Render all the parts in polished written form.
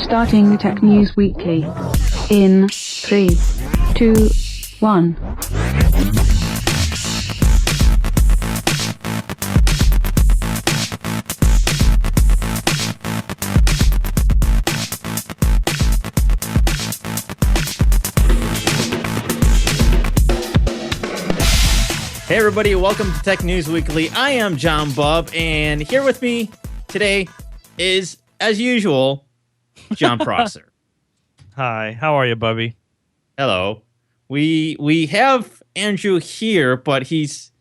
Starting Tech News Weekly in 3, 2, 1. Hey everybody, welcome to Tech News Weekly. I am John Bub, and here with me today is, as usual, John Prosser. Hi, how are you, Bubby? Hello. We have Andrew here, but he's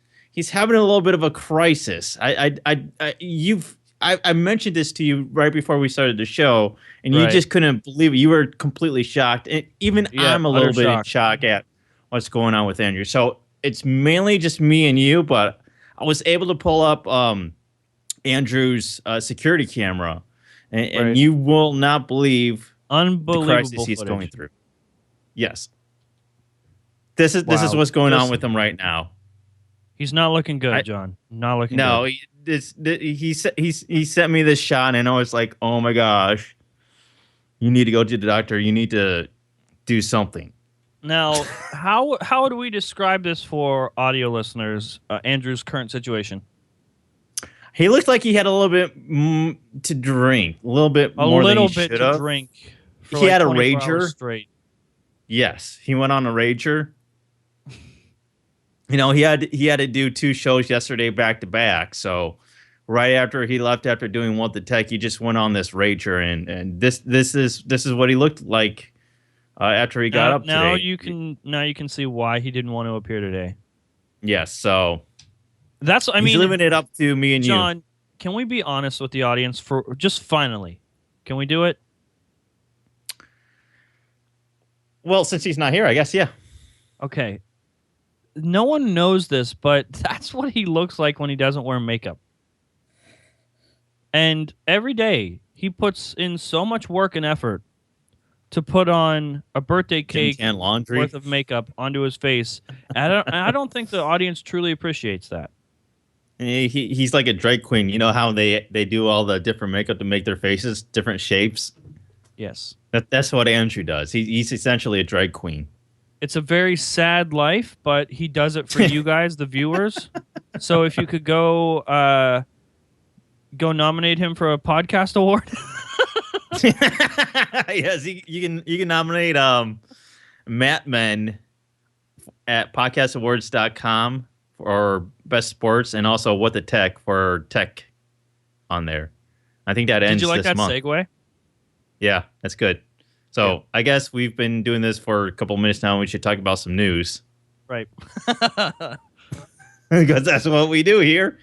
having a little bit of a crisis. I mentioned this to you right before we started the show, and you just couldn't believe it. You were completely shocked, and even I'm a little bit in shock at what's going on with Andrew. So it's mainly just me and you, but I was able to pull up Andrew's security camera, and you will not believe the crisis he's going through. Yes, this is what's going on with him right now. He's not looking good, John. Not looking good. No, he sent me this shot, and I was like, oh my gosh, you need to go to the doctor. You need to do something. Now, how do we describe this for audio listeners? Andrew's current situation. He looked like he had a little bit to drink, a little bit more than he should have. He had a rager. Straight. Yes, he went on a rager. You know, he had to do 2 shows yesterday back to back. So right after he left, after doing What the Tech, he just went on this rager, and this is what he looked like. After he got up now today. you can see why he didn't want to appear today. Yes, so he's leaving it up to me and John, can we be honest with the audience for just finally? Can we do it? Well, since he's not here, I guess, yeah. Okay. No one knows this, but that's what he looks like when he doesn't wear makeup. And every day he puts in so much work and effort to put on a birthday cake worth of makeup onto his face. I don't think the audience truly appreciates that. He's like a drag queen. You know how they do all the different makeup to make their faces different shapes? Yes. That's what Andrew does. He's essentially a drag queen. It's a very sad life, but he does it for you guys, the viewers. So if you could go nominate him for a podcast award. Yes, you can nominate Matt Men at podcastawards.com for best sports, and also What the Tech for tech on there. I think that ends this month. Did you like that segue? Yeah, that's good. So I guess we've been doing this for a couple minutes now, and we should talk about some news. Right. Because that's what we do here.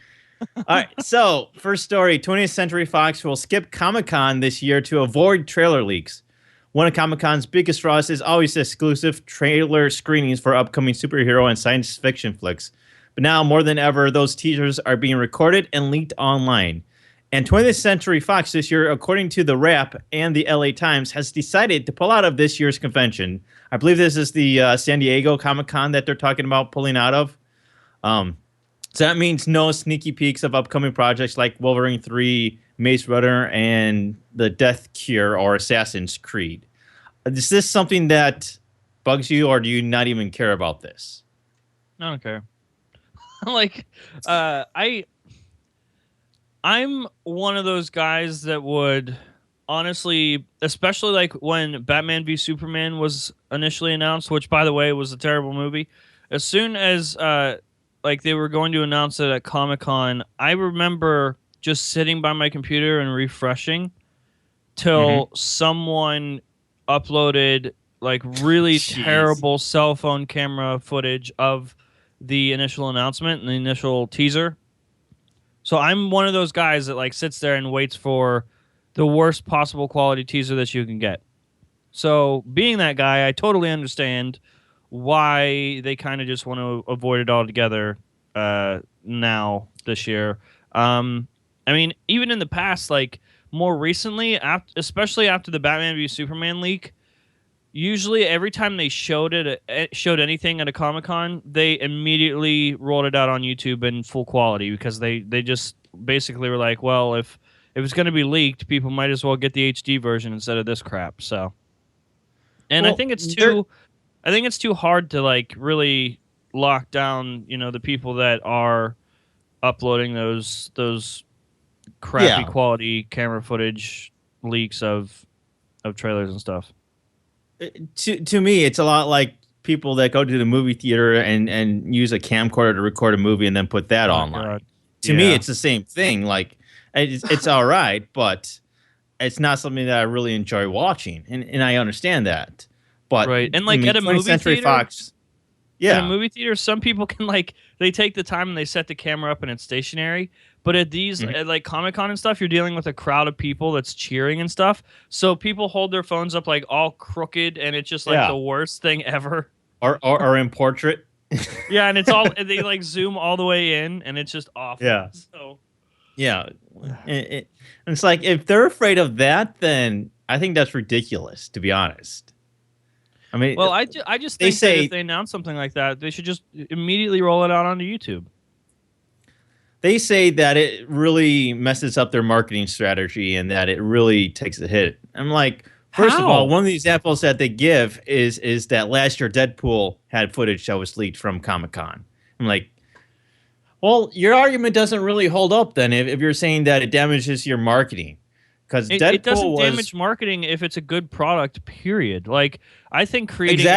All right, so first story, 20th Century Fox will skip Comic-Con this year to avoid trailer leaks. One of Comic-Con's biggest draws is always exclusive trailer screenings for upcoming superhero and science fiction flicks. But now, more than ever, those teasers are being recorded and leaked online. And 20th Century Fox this year, according to The Wrap and the LA Times, has decided to pull out of this year's convention. I believe this is the San Diego Comic-Con that they're talking about pulling out of. So that means no sneaky peeks of upcoming projects like Wolverine 3, Maze Runner, and The Death Cure or Assassin's Creed. Is this something that bugs you, or do you not even care about this? I don't care. I'm one of those guys that would honestly, especially like when Batman v Superman was initially announced, which by the way was a terrible movie. As soon as they were going to announce it at Comic-Con, I remember just sitting by my computer and refreshing till someone uploaded like really terrible cell phone camera footage of the initial announcement and the initial teaser. So I'm one of those guys that like sits there and waits for the worst possible quality teaser that you can get. So being that guy, I totally understand why they kind of just want to avoid it altogether now this year. I mean, even in the past, like more recently, especially after the Batman v Superman leak, usually every time they showed anything at a Comic-Con, they immediately rolled it out on YouTube in full quality because they just basically were like, well, if if it's going to be leaked, people might as well get the HD version instead of this crap. So, and Well, I think it's too hard to like really lock down, the people that are uploading those crappy quality camera footage leaks of trailers and stuff. To me, it's a lot like people that go to the movie theater and use a camcorder to record a movie and then put that online. God. To me, it's the same thing. Like, it's all right, but it's not something that I really enjoy watching, and I understand that. But right, and like at a movie Century theater, Fox, yeah, at a movie theater, some people can like they take the time and they set the camera up and it's stationary. But at these at like Comic-Con and stuff, you're dealing with a crowd of people that's cheering and stuff. So people hold their phones up like all crooked, and it's just like the worst thing ever. Or in portrait. Yeah, and it's all they like zoom all the way in, and it's just awful. Yeah. So yeah, it's like if they're afraid of that, then I think that's ridiculous. To be honest, I mean, well, I just think that if they announce something like that, they should just immediately roll it out onto YouTube. They say that it really messes up their marketing strategy and that it really takes a hit. I'm like, first of all, one of the examples that they give is that last year Deadpool had footage that was leaked from Comic-Con. I'm like, well, your argument doesn't really hold up then if you're saying that it damages your marketing. Because it doesn't damage marketing if it's a good product, period. Like, I think creating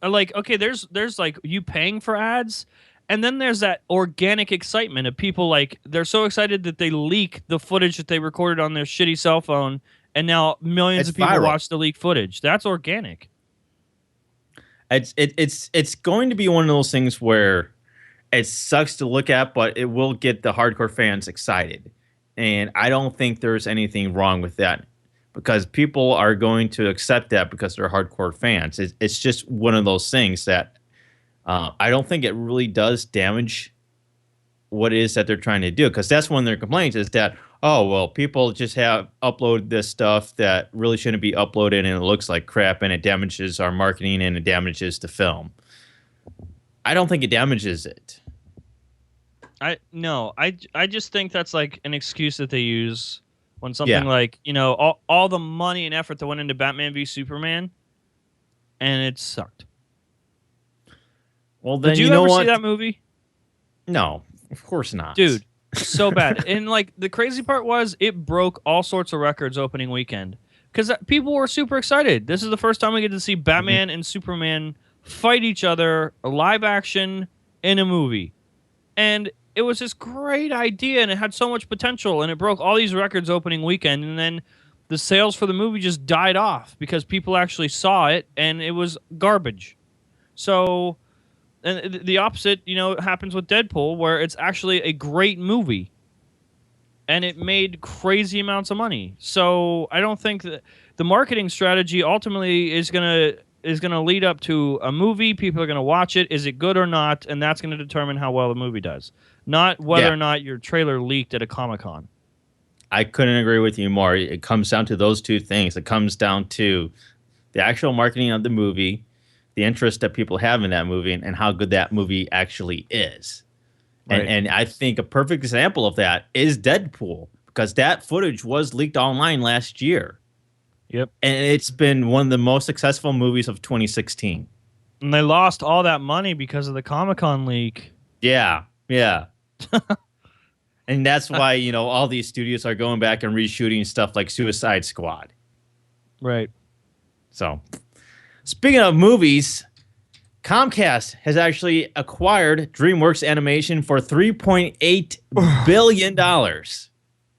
okay, there's like you paying for ads. And then there's that organic excitement of people like they're so excited that they leak the footage that they recorded on their shitty cell phone, and now millions of people watch the leaked footage. That's organic. It's going to be one of those things where it sucks to look at, but it will get the hardcore fans excited, and I don't think there's anything wrong with that because people are going to accept that because they're hardcore fans. It's just one of those things that. I don't think it really does damage what it is that they're trying to do because that's one of their complaints is that, oh, well, people just have upload this stuff that really shouldn't be uploaded and it looks like crap and it damages our marketing and it damages the film. I don't think it damages it. I just think that's like an excuse that they use when something like, all the money and effort that went into Batman v Superman and it sucked. Well, then did you ever see that movie? No, of course not. Dude, so bad. And like the crazy part was it broke all sorts of records opening weekend because people were super excited. This is the first time we get to see Batman and Superman fight each other, live action in a movie. And it was this great idea and it had so much potential and it broke all these records opening weekend. And then the sales for the movie just died off because people actually saw it and it was garbage. So... And the opposite, happens with Deadpool, where it's actually a great movie, and it made crazy amounts of money. So I don't think that the marketing strategy ultimately is gonna lead up to a movie. People are gonna watch it. Is it good or not? And that's gonna determine how well the movie does, not whether or not your trailer leaked at a Comic-Con. I couldn't agree with you more. It comes down to those two things. It comes down to the actual marketing of the movie, the interest that people have in that movie and how good that movie actually is. Right. And I think a perfect example of that is Deadpool because that footage was leaked online last year. Yep. And it's been one of the most successful movies of 2016. And they lost all that money because of the Comic-Con leak. Yeah. And that's why, all these studios are going back and reshooting stuff like Suicide Squad. Right. So... Speaking of movies, Comcast has actually acquired DreamWorks Animation for $3.8 billion.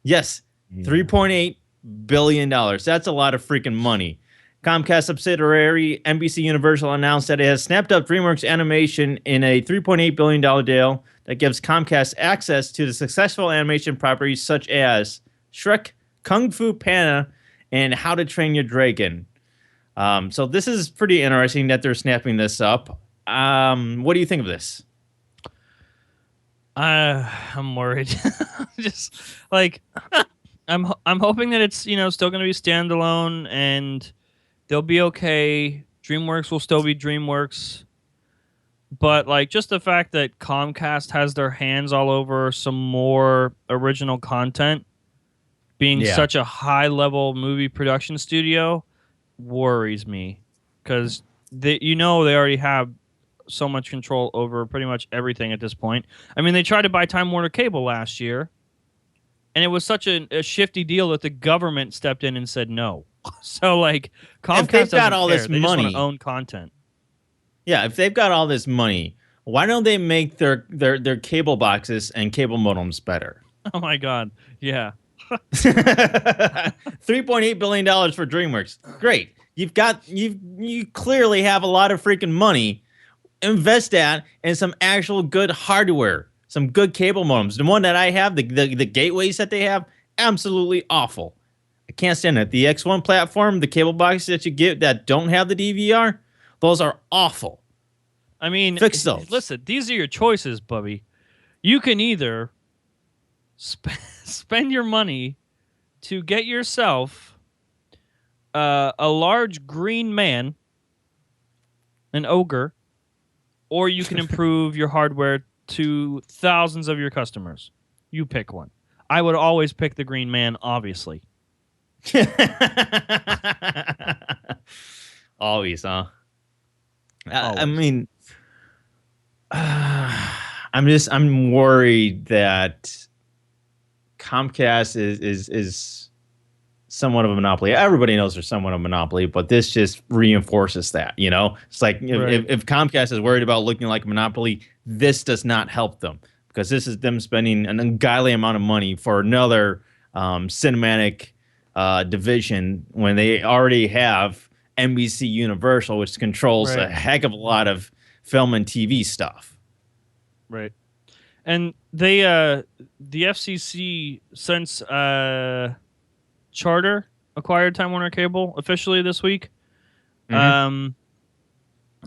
Yes, $3.8 billion. That's a lot of freaking money. Comcast subsidiary NBC Universal announced that it has snapped up DreamWorks Animation in a $3.8 billion deal that gives Comcast access to the successful animation properties such as Shrek, Kung Fu Panda, and How to Train Your Dragon. So this is pretty interesting that they're snapping this up. What do you think of this? I'm worried. Just like I'm hoping that it's still going to be standalone and they'll be okay. DreamWorks will still be DreamWorks, but like just the fact that Comcast has their hands all over some more original content being such a high-level movie production studio worries me because they already have so much control over pretty much everything at this point. I mean, they tried to buy Time Warner Cable last year, and it was such a shifty deal that the government stepped in and said no. So, like, Comcast they've got doesn't all care. this They just want money, to own content. yeah, if they've got all this money, why don't they make their cable boxes and cable modems better? Oh my God, yeah. $3.8 billion for DreamWorks. Great. You clearly have a lot of freaking money. Invest that in some actual good hardware, some good cable modems. The one that I have, the gateways that they have, absolutely awful. I can't stand it. The X1 platform, the cable boxes that you get that don't have the DVR, those are awful. I mean, fix those. Listen, these are your choices, Bubby. You can either spend your money to get yourself a large green man, an ogre, or you can improve your hardware to thousands of your customers. You pick one. I would always pick the green man, obviously. Always, huh? Always. I mean, I'm worried that Comcast is somewhat of a monopoly. Everybody knows they're somewhat of a monopoly, but this just reinforces that. It's like if Comcast is worried about looking like a monopoly, this does not help them because this is them spending an ungodly amount of money for another cinematic division when they already have NBC Universal, which controls a heck of a lot of film and TV stuff. Right. And they the FCC, since Charter acquired Time Warner Cable officially this week,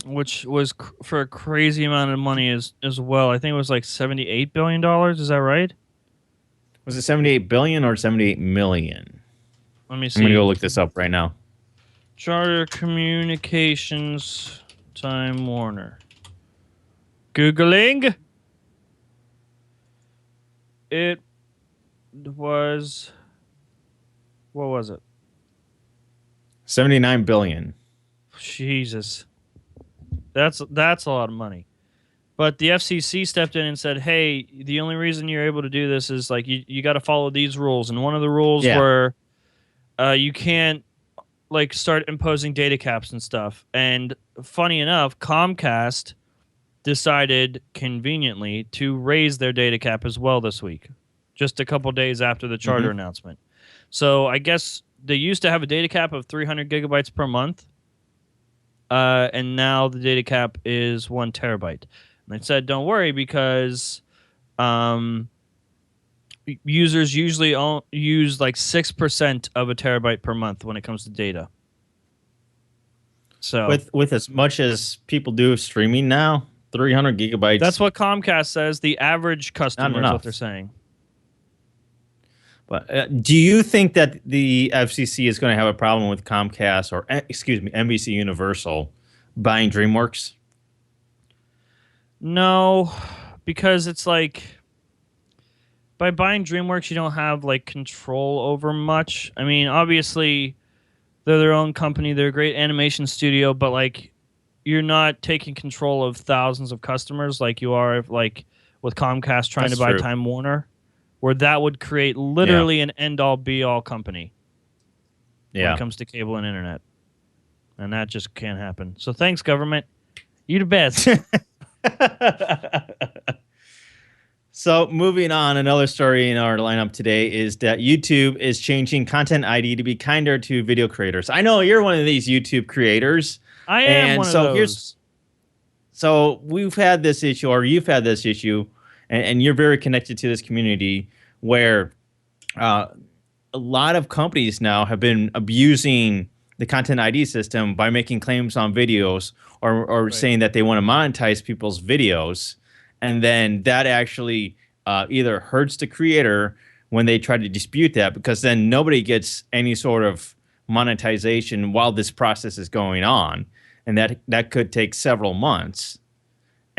which was for a crazy amount of money as well. I think it was like $78 billion. Is that right? Was it 78 billion or 78 million? Let me see. I'm going to go look this up right now. Charter Communications, Time Warner. Googling. It was... What was it? 79 billion. Jesus. That's a lot of money. But the FCC stepped in and said, hey, the only reason you're able to do this is like you got to follow these rules. And one of the rules were you can't like start imposing data caps and stuff. And funny enough, Comcast decided conveniently to raise their data cap as well this week, just a couple days after the Charter announcement. So I guess they used to have a data cap of 300 gigabytes per month, and now the data cap is 1 terabyte. And they said, don't worry, because users usually use like 6% of a terabyte per month when it comes to data. So with as much as people do streaming now, 300 gigabytes. That's what Comcast says. The average customer is what they're saying. But do you think that the FCC is going to have a problem with Comcast or, NBC Universal buying DreamWorks? No, because it's like by buying DreamWorks, you don't have like control over much. I mean, obviously, they're their own company. They're a great animation studio, but like you're not taking control of thousands of customers like you are like with Comcast trying to buy Time Warner, where that would create literally an end-all, be-all company when it comes to cable and internet. And that just can't happen. So thanks, government. You the best. So moving on, another story in our lineup today is that YouTube is changing Content ID to be kinder to video creators. I know you're one of these YouTube creators. I am one of those. So we've had this issue, or you've had this issue, and you're very connected to this community where a lot of companies now have been abusing the Content ID system by making claims on videos or saying that they want to monetize people's videos. And then that actually either hurts the creator when they try to dispute that, because then nobody gets any sort of monetization while this process is going on. And that could take several months.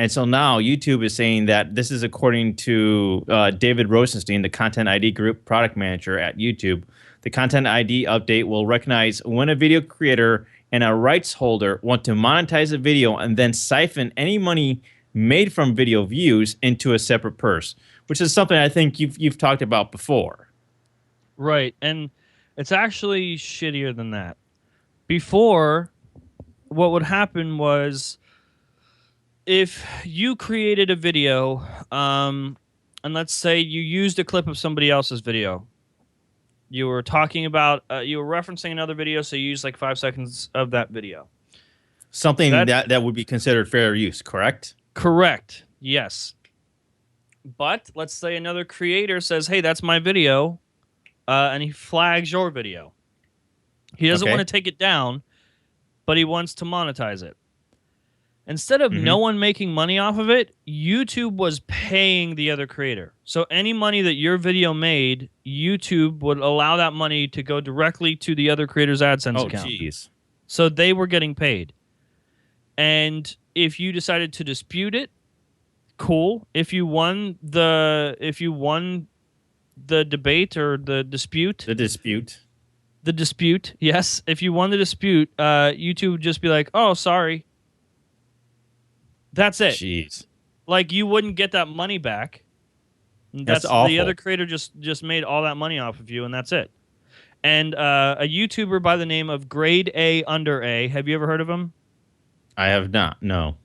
And so now YouTube is saying that this is according to David Rosenstein, the Content ID Group product manager at YouTube. The Content ID update will recognize when a video creator and a rights holder want to monetize a video and then siphon any money made from video views into a separate purse, which is something I think you've talked about before. Right, and it's actually shittier than that. Before, what would happen was, if you created a video, and let's say you used a clip of somebody else's video, you were talking about, you were referencing another video, so you used like 5 seconds of that video. Something that would be considered fair use, correct? Correct, yes. But let's say another creator says, hey, that's my video, and he flags your video. He doesn't want to take it down, but he wants to monetize it. Instead of no one making money off of it, YouTube was paying the other creator. So any money that your video made, YouTube would allow that money to go directly to the other creator's AdSense account. Oh, jeez. So they were getting paid. And if you decided to dispute it, cool. If you won the debate or the dispute. The dispute, yes. If you won the dispute, YouTube would just be like, oh, sorry. That's it. Jeez. Like, you wouldn't get that money back. That's awful. The other creator just made all that money off of you, and that's it. And a YouTuber by the name of Grade A Under A, have you ever heard of him? I have not, no.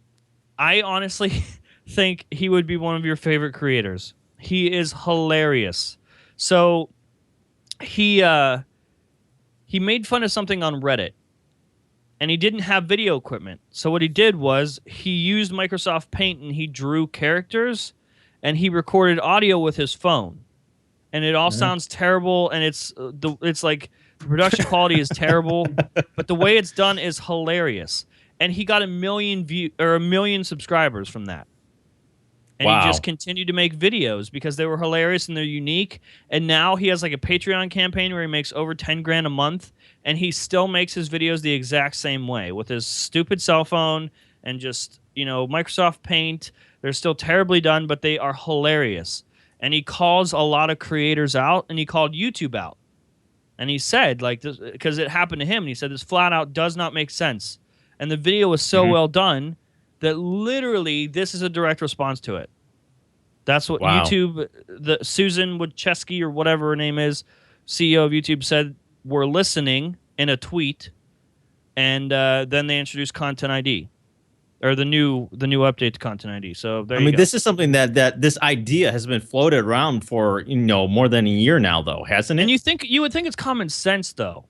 I honestly think he would be one of your favorite creators. He is hilarious. So he made fun of something on Reddit, and he didn't have video equipment. So what he did was he used Microsoft Paint and he drew characters and he recorded audio with his phone. And it all sounds terrible, and it's like the production quality is terrible, but the way it's done is hilarious. And he got 1 million subscribers from that. And he just continued to make videos because they were hilarious and they're unique. And now he has like a Patreon campaign where he makes over 10 grand a month, and he still makes his videos the exact same way with his stupid cell phone and just, Microsoft Paint. They're still terribly done, but they are hilarious. And he calls a lot of creators out, and he called YouTube out. And he said, like, because it happened to him, and he said this flat out does not make sense. And the video was so well done that literally this is a direct response to it. That's what YouTube, Susan Wojcicki or whatever her name is, CEO of YouTube, said we're listening in a tweet, and then they introduced Content ID, or the new update to Content ID. So there you go. This is something that this idea has been floated around for more than a year now, though, hasn't it? And you would think it's common sense, though.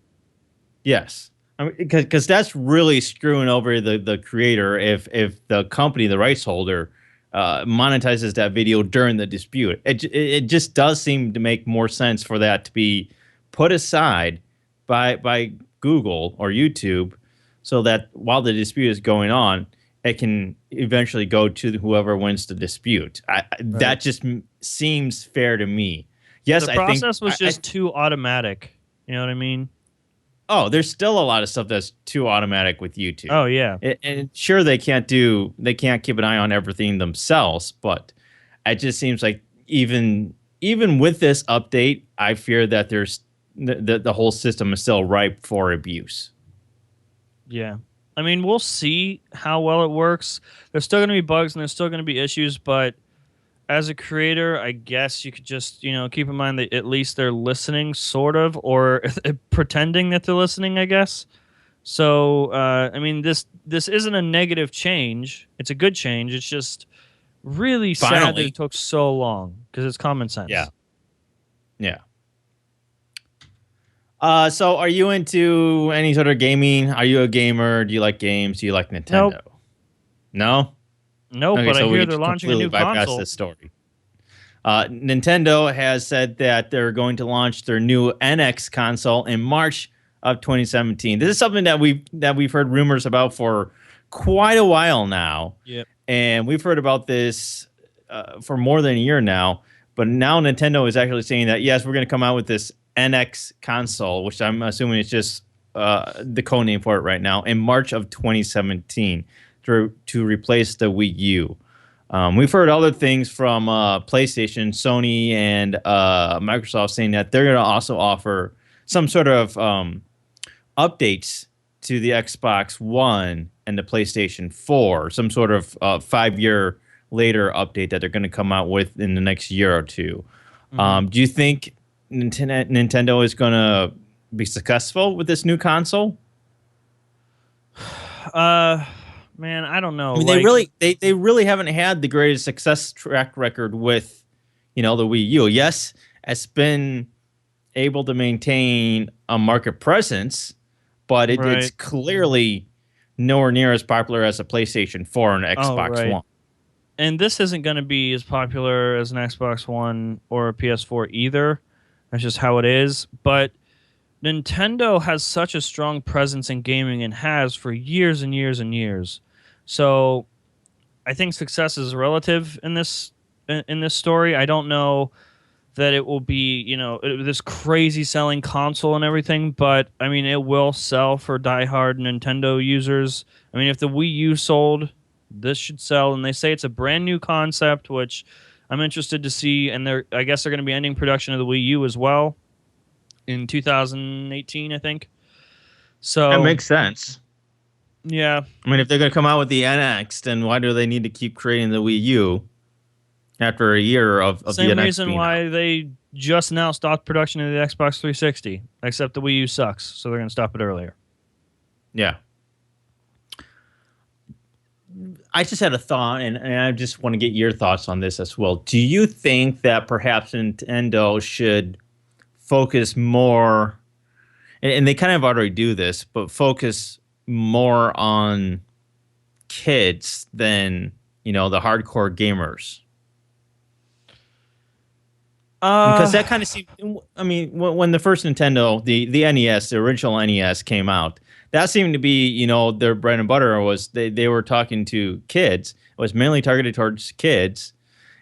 Yes. Because that's really screwing over the creator if the company, the rights holder, monetizes that video during the dispute. It just does seem to make more sense for that to be put aside by Google or YouTube, so that while the dispute is going on, it can eventually go to whoever wins the dispute. That just seems fair to me. Yes, the process was just too automatic. You know what I mean? Oh, there's still a lot of stuff that's too automatic with YouTube. Oh yeah, and sure they can't keep an eye on everything themselves, but it just seems like even with this update, I fear that there's the whole system is still ripe for abuse. Yeah, I mean, we'll see how well it works. There's still going to be bugs and there's still going to be issues, but as a creator, I guess you could just, keep in mind that at least they're listening, sort of, or pretending that they're listening, I guess. So, this isn't a negative change. It's a good change. It's just really sad that it took so long, because it's common sense. Yeah. Yeah. So are you into any sort of gaming? Are you a gamer? Do you like games? Do you like Nintendo? Nope. No? No, but I hear they're launching a new console. This story. Nintendo has said that they're going to launch their new NX console in March of 2017. This is something that we've heard rumors about for quite a while now. Yep. And we've heard about this for more than a year now. But now Nintendo is actually saying that, yes, we're going to come out with this NX console, which I'm assuming is just the code name for it right now, in March of 2017 to replace the Wii U. We've heard other things from PlayStation, Sony, and Microsoft saying that they're going to also offer some sort of updates to the Xbox One and the PlayStation 4, some sort of 5-year later update that they're going to come out with in the next year or two. Do you think Nintendo is going to be successful with this new console? Man, I don't know. I mean, they really haven't had the greatest success track record with, the Wii U. Yes, it's been able to maintain a market presence, but it's clearly nowhere near as popular as a PlayStation 4 and Xbox One. And this isn't going to be as popular as an Xbox One or a PS4 either. That's just how it is. But Nintendo has such a strong presence in gaming and has for years and years and years. So I think success is relative in this story. I don't know that it will be, this crazy selling console and everything, but I mean, it will sell for diehard Nintendo users. I mean, if the Wii U sold, this should sell, and they say it's a brand new concept, which I'm interested to see. And I guess they're going to be ending production of the Wii U as well in 2018, I think. So that makes sense. Yeah. I mean, if they're going to come out with the NX, then why do they need to keep creating the Wii U after a year of the NX? Same reason why they just now stopped production of the Xbox 360, except the Wii U sucks, so they're going to stop it earlier. Yeah. I just had a thought, and I just want to get your thoughts on this as well. Do you think that perhaps Nintendo should focus more, and they kind of already do this, but focus more on kids than, the hardcore gamers? Because that kind of seemed, I mean, when the first Nintendo, the NES, the original NES came out, that seemed to be, their bread and butter was they were talking to kids. It was mainly targeted towards kids.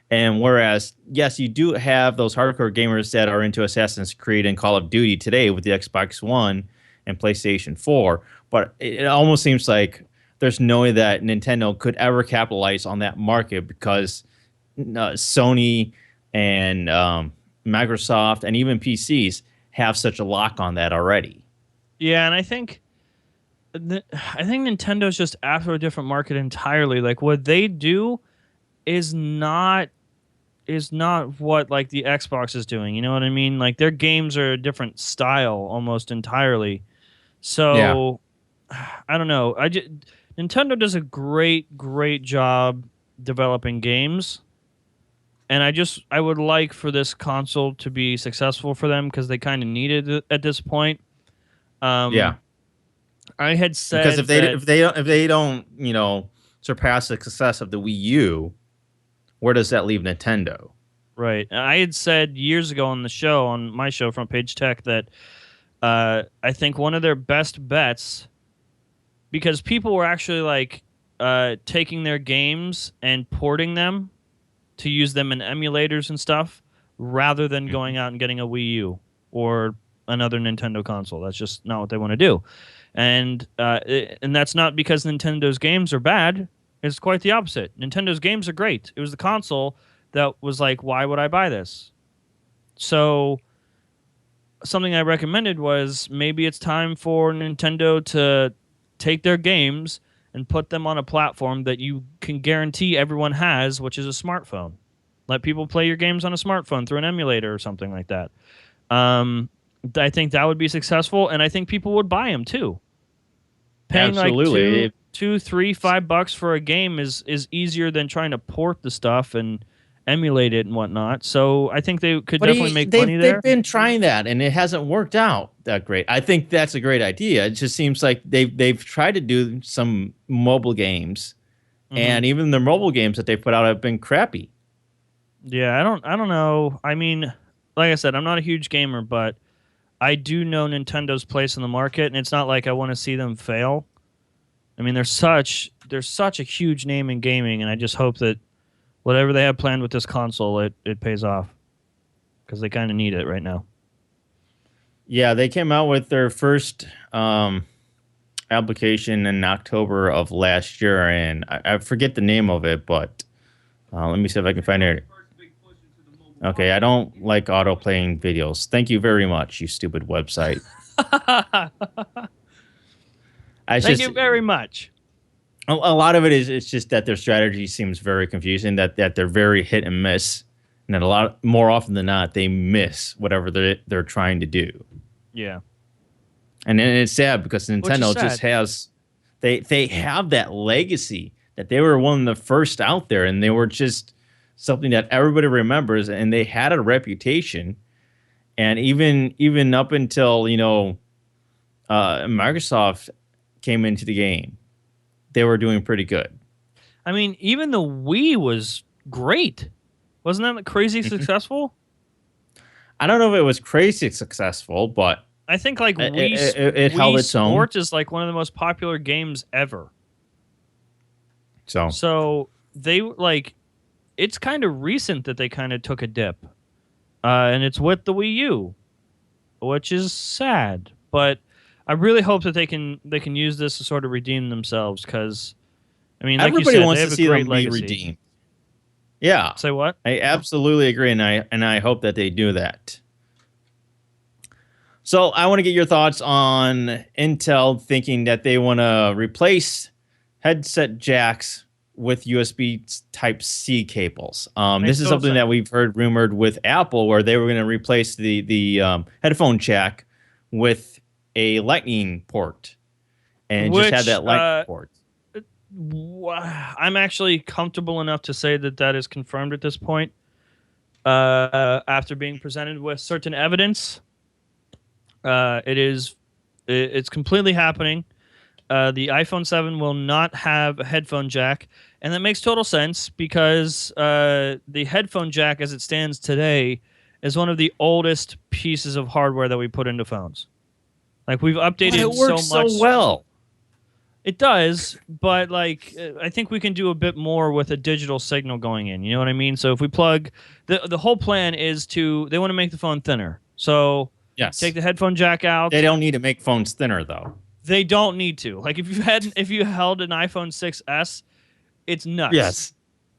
And whereas, yes, you do have those hardcore gamers that are into Assassin's Creed and Call of Duty today with the Xbox One and PlayStation 4, but it almost seems like there's no way that Nintendo could ever capitalize on that market because Sony and Microsoft and even PCs have such a lock on that already. Yeah, and I think Nintendo's just after a different market entirely. Like what they do is not what like the Xbox is doing. You know what I mean? Like their games are a different style almost entirely. So I don't know. Nintendo does a great job developing games. And I would like for this console to be successful for them because they kind of need it at this point. I had said because if they don't surpass the success of the Wii U, where does that leave Nintendo? Right. I had said years ago on my show, Front Page Tech, that I think one of their best bets, because people were actually like taking their games and porting them to use them in emulators and stuff, rather than going out and getting a Wii U or another Nintendo console. That's just not what they want to do. And that's not because Nintendo's games are bad. It's quite the opposite. Nintendo's games are great. It was the console that was like, why would I buy this? So something I recommended was maybe it's time for Nintendo to take their games and put them on a platform that you can guarantee everyone has, which is a smartphone. Let people play your games on a smartphone through an emulator or something like that. I think that would be successful, and I think people would buy them too. Paying Absolutely. like $2, $3, $5 for a game is easier than trying to port the stuff and emulate it and whatnot. So I think they could definitely make money there. They've been trying that, and it hasn't worked out that great. I think that's a great idea. It just seems like they've tried to do some mobile games, and even the mobile games that they put out have been crappy. Yeah, I don't know. I mean, like I said, I'm not a huge gamer, but I do know Nintendo's place in the market, and it's not like I want to see them fail. I mean, they're such a huge name in gaming, and I just hope that whatever they have planned with this console, it pays off, because they kind of need it right now. Yeah, they came out with their first application in October of last year, and I forget the name of it, but Let me see if I can find it. Okay, I don't like auto-playing videos. Thank you very much, you stupid website. It's Thank just you very much. a lot of it is it's just that their strategy seems very confusing. That they're very hit and miss, and that a lot more often than not they miss whatever they're trying to do. Yeah. And then it's sad because Which is Nintendo just sad. has they have that legacy that they were one of the first out there, and they were just something that everybody remembers, and they had a reputation. And even up until Microsoft came into the game, they were doing pretty good. I mean, even the Wii was great. Wasn't that crazy successful? I don't know if it was crazy successful, but I think like it held Wii its own. Sports is like one of the most popular games ever. So they like, it's kind of recent that they kind of took a dip, and it's with the Wii U, which is sad. But I really hope that they can use this to sort of redeem themselves because, I mean, like everybody you said, wants they to have a see great them legacy. be redeemed. Yeah, Say what? I absolutely agree, and I hope that they do that. So I want to get your thoughts on Intel thinking that they want to replace headset jacks with USB Type C cables. This is something that we've heard rumored with Apple, where they were going to replace the headphone jack with a Lightning port, and just have that Lightning port. I'm actually comfortable enough to say that is confirmed at this point. After being presented with certain evidence, it's completely happening. The iPhone 7 will not have a headphone jack, and that makes total sense because the headphone jack, as it stands today, is one of the oldest pieces of hardware that we put into phones. Like we've updated it works so much. so well. It does, but like I think we can do a bit more with a digital signal going in. You know what I mean? So if we plug, the whole plan is they want to make the phone thinner. So yes, take the headphone jack out. They don't need to make phones thinner though. They don't need to. Like if you held an iPhone 6s, it's nuts. Yes,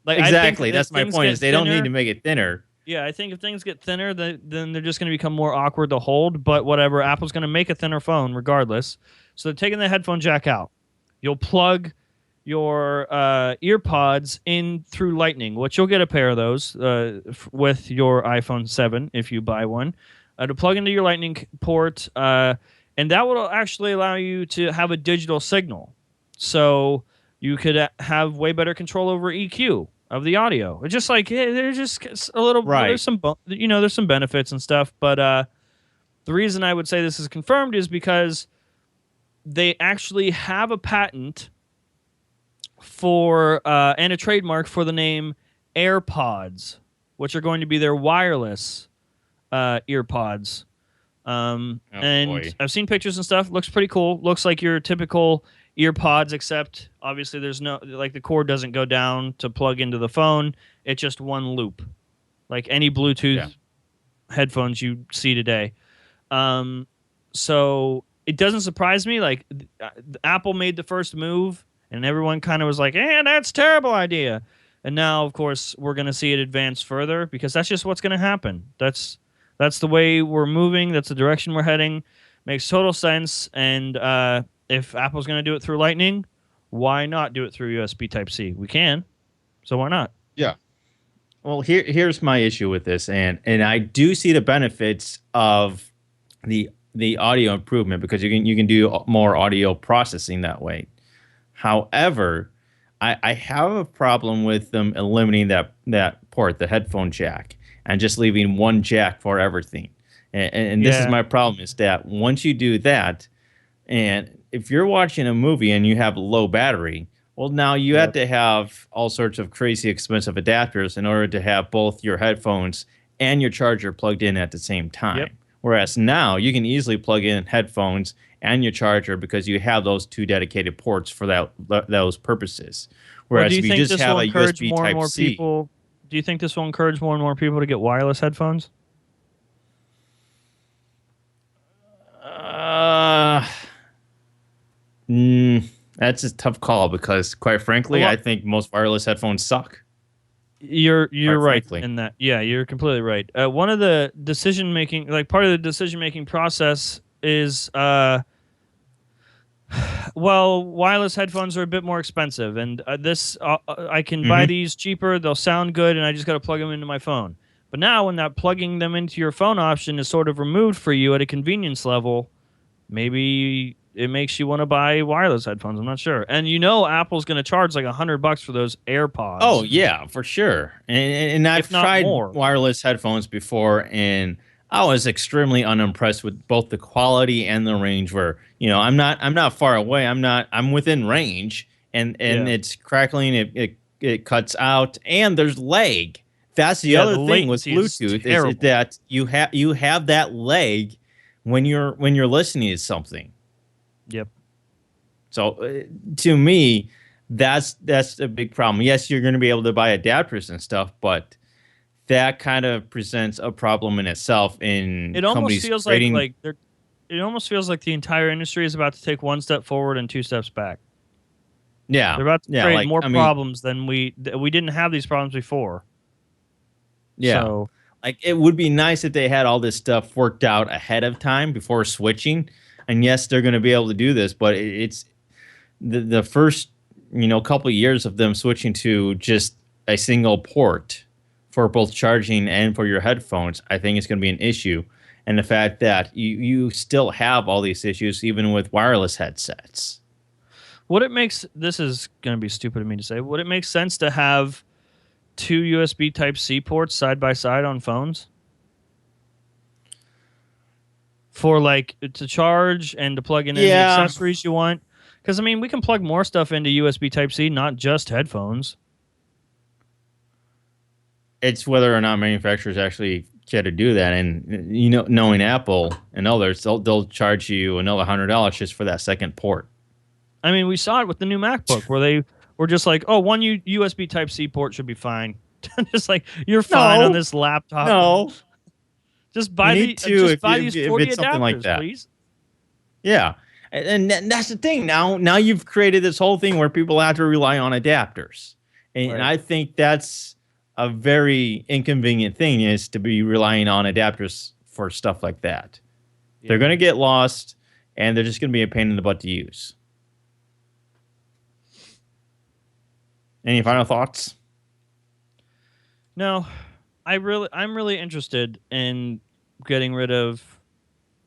like exactly. That's my point. Is they don't need to make it thinner. Yeah, I think if things get thinner, then they're just going to become more awkward to hold. But whatever, Apple's going to make a thinner phone regardless. So they're taking the headphone jack out. You'll plug your earpods in through Lightning, which you'll get a pair of those with your iPhone 7 if you buy one. To plug into your Lightning port, and that will actually allow you to have a digital signal. So you could have way better control over EQ of the audio. It's just like there's just a little right. There's some there's some benefits and stuff, but the reason I would say this is confirmed is because they actually have a patent for and a trademark for the name AirPods, which are going to be their wireless earpods. And boy. I've seen pictures and stuff. Looks pretty cool. Looks like your typical earpods, except obviously there's no, like, the cord doesn't go down to plug into the phone. It's just one loop, like any Bluetooth headphones you see today. So it doesn't surprise me. Like, Apple made the first move, and everyone kind of was like, that's a terrible idea. And now, of course, we're going to see it advance further because that's just what's going to happen. That's the way we're moving. That's the direction we're heading. Makes total sense. And if Apple's going to do it through Lightning, why not do it through USB Type-C? We can, so why not? Yeah. Well, here's my issue with this, and I do see the benefits of the audio improvement because you can do more audio processing that way. However, I have a problem with them eliminating that port, the headphone jack, and just leaving one jack for everything. And this is my problem, is that once you do that, and if you're watching a movie and you have low battery, well, now you have to have all sorts of crazy expensive adapters in order to have both your headphones and your charger plugged in at the same time. Yep. Whereas now you can easily plug in headphones and your charger because you have those two dedicated ports for those purposes. Whereas if you just have a USB Type-C, do you think this will encourage more and more people to get wireless headphones? That's a tough call because, quite frankly, I think most wireless headphones suck. You're right frankly. in that. Yeah, you're completely right. One of the decision making, like part of the decision making process is, well, wireless headphones are a bit more expensive, and I can buy Hmm. these cheaper. They'll sound good, and I just got to plug them into my phone. But now, when that plugging them into your phone option is sort of removed for you at a convenience level, maybe it makes you want to buy wireless headphones. I'm not sure. And Apple's going to charge like $100 for those Oh AirPods, yeah, for sure. And I've if not tried more. wireless headphones before, and I was extremely unimpressed with both the quality and the range. Where I'm not far away. I'm within range, and Yeah. it's crackling. It cuts out, and there's lag. That's the Yeah, other the thing with latency is Bluetooth is terrible. that you have that lag when you're listening to something. Yep. So to me, that's a big problem. Yes, you're going to be able to buy adapters and stuff, but that kind of presents a problem in itself in It almost companies feels creating. like they're. It almost feels like the entire industry is about to take one step forward and two steps back. Yeah, They're about to yeah, create like more I mean, problems than we didn't have these problems before. yeah, So like it would be nice if they had all this stuff worked out ahead of time before switching. And yes, they're going to be able to do this, but it's the first couple of years of them switching to just a single port for both charging and for your headphones. I think it's going to be an issue, and the fact that you still have all these issues even with wireless headsets. this is going to be stupid of me to say. Would it make sense to have two USB Type C ports side by side on phones for like to charge and to plug in any Yeah, accessories you want? Because I mean, we can plug more stuff into USB Type C, not just headphones. it's whether or not manufacturers actually care to do that, and knowing Apple and others, they'll charge you another $100 just for that second port. I mean, we saw it with the new MacBook where they were just like, "Oh, one USB Type C port should be fine." Just like you're fine on No, this laptop. no, Just you buy need to just if buy you, these if 40 it's something like adapters, that. please. Yeah. And that's the thing. Now you've created this whole thing where people have to rely on adapters. And Right. I think that's a very inconvenient thing, is to be relying on adapters for stuff like that. Yeah. They're going to get lost, and they're just going to be a pain in the butt to use. Any final thoughts? No, I'm really interested in getting rid of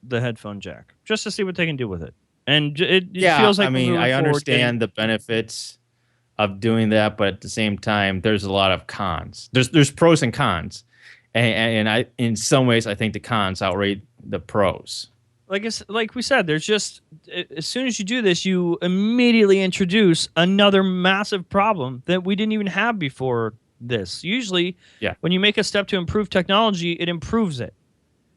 the headphone jack just to see what they can do with it. And it feels like I we're mean, moving I forward understand the benefits of doing that, but at the same time, there's a lot of cons. There's pros and cons, and I in some ways I think the cons outweigh the pros. like we said, there's just as soon as you do this, you immediately introduce another massive problem that we didn't even have before this. Usually, Yeah. when you make a step to improve technology, it improves it.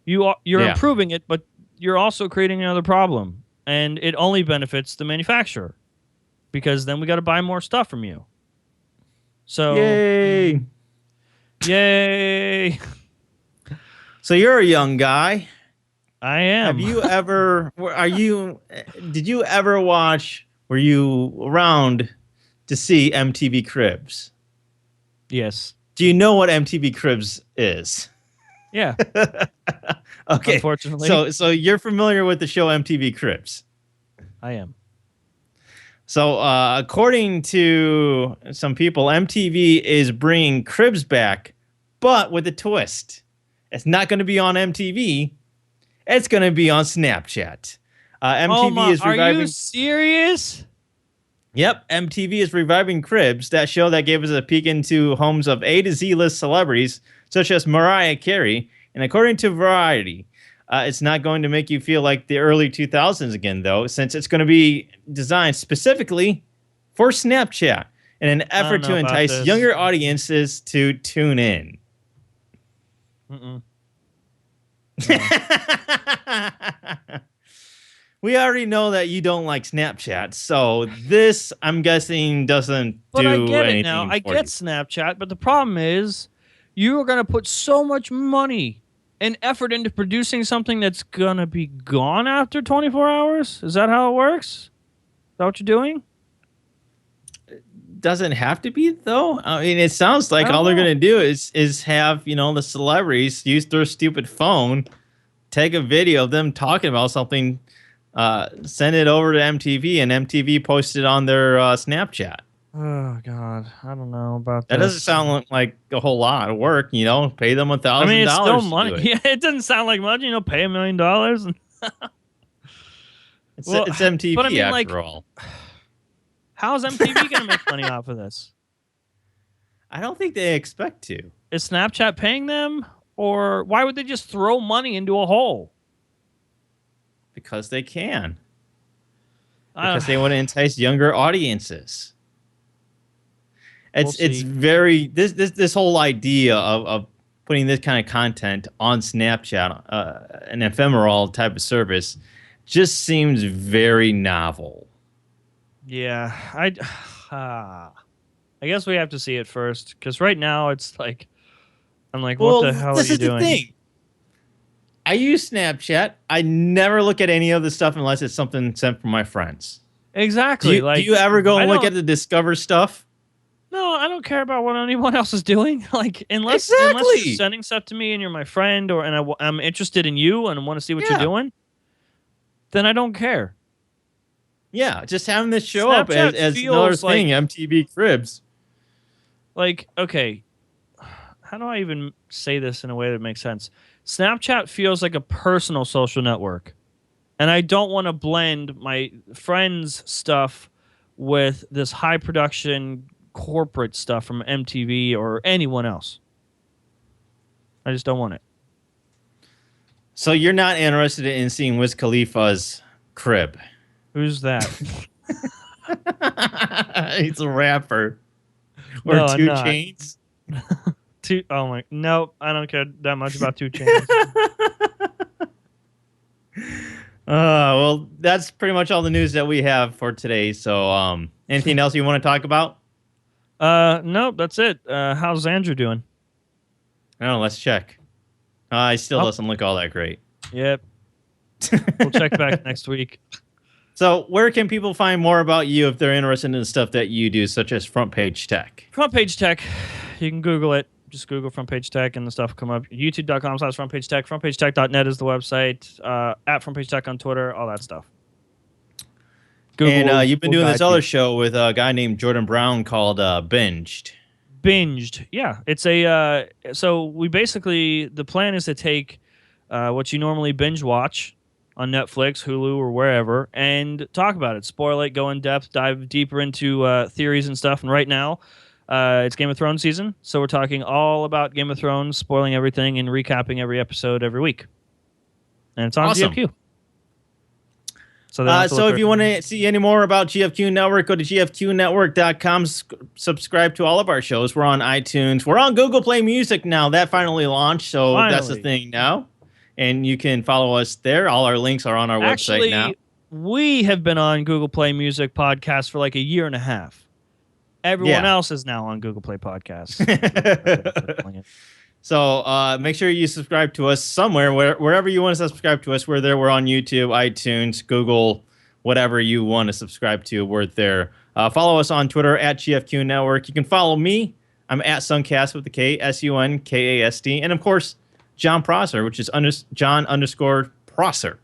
You're Yeah. improving it, but you're also creating another problem, and it only benefits the manufacturer because then we got to buy more stuff from you. So, Yay! yay! So you're a young guy. I am. Have you ever? Are you? Did you ever watch? Were you around to see MTV Cribs? Yes. Do you know what MTV Cribs is? Yeah. Okay. Unfortunately, So you're familiar with the show MTV Cribs. I am. So according to some people, MTV is bringing Cribs back, but with a twist. It's not going to be on MTV. It's going to be on Snapchat. MTV is reviving. Are you serious? Yep, MTV is reviving Cribs, that show that gave us a peek into homes of A to Z list celebrities, such as Mariah Carey. And according to Variety, it's not going to make you feel like the early 2000s again, though, since it's going to be designed specifically for Snapchat in an effort to know about entice this. younger audiences to tune in. Mm-mm. We already know that you don't like Snapchat, so this, I'm guessing, doesn't But do I get anything it now. I for get you. Snapchat, but the problem is you are going to put so much money and effort into producing something that's going to be gone after 24 hours. Is that how it works? Is that what you're doing? doesn't have to be though. I mean, it sounds like all they're gonna do is have the celebrities use their stupid phone, take a video of them talking about something, send it over to MTV, and MTV post it on their Snapchat. Oh God, I don't know about that. This. Doesn't sound like a whole lot of work. Pay them $1,000. I mean, it's still money. Yeah, it doesn't sound like much. Pay $1 million. It's MTV, but I mean, after all. How is MTV going to make money off of this? I don't think they expect to. Is Snapchat paying them? Or why would they just throw money into a hole? Because they can. Because they want to entice younger audiences. It's very... This whole idea of putting this kind of content on Snapchat, an ephemeral type of service, just seems very novel. Yeah, I guess we have to see it first, because right now it's like, I'm like, what the hell are you doing? This is the thing. I use Snapchat. I never look at any of the stuff unless it's something sent from my friends. Exactly. Do you ever go and look at the Discover stuff? No, I don't care about what anyone else is doing. Unless you're sending stuff to me and you're my friend, and I'm interested in you and want to see what you're doing, then I don't care. Yeah, just having this show up as another thing, MTV Cribs. Okay, how do I even say this in a way that makes sense? Snapchat feels like a personal social network. And I don't want to blend my friends' stuff with this high production corporate stuff from MTV or anyone else. I just don't want it. So you're not interested in seeing Wiz Khalifa's crib? Who's that? He's a rapper. Or no, 2 Chainz. No, I don't care that much about 2 Chainz. Well, that's pretty much all the news that we have for today. So, anything else you want to talk about? Nope, that's it. How's Andrew doing? No, let's check. He still doesn't look all that great. Yep. We'll check back next week. So where can people find more about you if they're interested in the stuff that you do, such as Front Page Tech? Front Page Tech. You can Google it. Just Google Front Page Tech and the stuff will come up. YouTube.com/FrontPageTech. FrontPageTech.net is the website. At Front Page Tech on Twitter. All that stuff. Google, and you've been doing this other show with a guy named Jordan Brown called Binged. Binged. Yeah. It's a... so we basically... The plan is to take what you normally binge watch on Netflix, Hulu, or wherever, and talk about it, spoil it, go in depth, dive deeper into theories and stuff. And right now, it's Game of Thrones season, so we're talking all about Game of Thrones, spoiling everything, and recapping every episode every week. And it's on GFQ. So if you want to see any more about GFQ Network, go to gfqnetwork.com. Subscribe to all of our shows. We're on iTunes. We're on Google Play Music now. That finally launched, so that's the thing now. And you can follow us there. All our links are on our website now. We have been on Google Play Music Podcast for like a year and a half. Everyone else is now on Google Play Podcasts. So make sure you subscribe to us somewhere. Wherever you want to subscribe to us, we're there. We're on YouTube, iTunes, Google, whatever you want to subscribe to, we're there. Follow us on Twitter at GFQ Network. You can follow me. I'm at Suncast with the K, SUNKASD. And, of course, John Prosser, which is John_Prosser.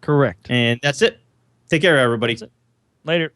Correct. And that's it. Take care, everybody. Later.